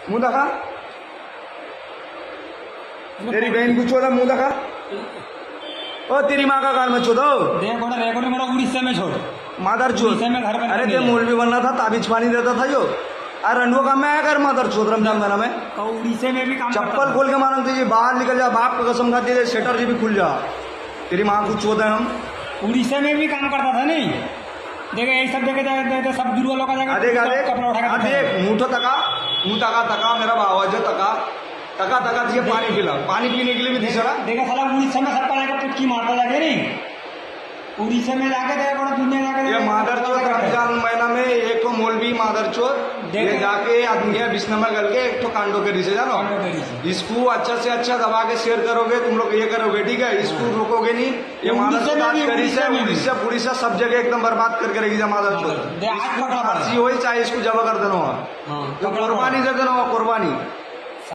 मुंह दिखा, तेरी बहन को चोदा मुंह दिखा। ओ तेरी माँ का कान में चोदो देखो ना रेकॉर्ड मेरा उड़ीसा में छोड़ मादर चोद। उड़ीसा में घर बना अरे ते दिया। मौलवी बनना था, ताबीज पानी देता था जो। अरे रंडुआ काम में आया कर मादर चोद रमजान महीना में। और उड़ीसा में भी काम करता चप्पल था। खोल के मारन तुझे बाहर निकल जा, बाप का कसम खाती है शटर जी भी खुल जा। तेरी माँ को चोद है हम। उड़ीसा में भी काम करता था नहीं देखे यही सब देखे सब दूर वालों का देख जगह कपड़ा उठा के देख मुँह तो तका, मुँह तका तका मेरा आवाज तका तका तका तुझे पानी पिला, पानी पीने के लिए भी दिशा। देखा साला उड़ीसा में सब पड़ा पुटकी मारता जाके नहीं उड़ीसा में जाके देखा बड़ा दुनिया जाके ये मादर चोद रमजान महीना में एक तो मौलवी मादर चोद ये जाके आदमी है बिस्नमा करके एक तो कांडो के से जानो। इसको अच्छा से अच्छा दबा के शेयर करोगे तुम लोग, ये करोगे ठीक है, इसको रोकोगे नहीं। ये मादर चोद आज करी से उड़ीसा सब जगह एकदम बर्बाद करके रहेगी मादर चोद। आज पकड़ा पड़ा हो चाहे इसको जमा कर देना, कुर्बानी दे देना, कुर्बानी।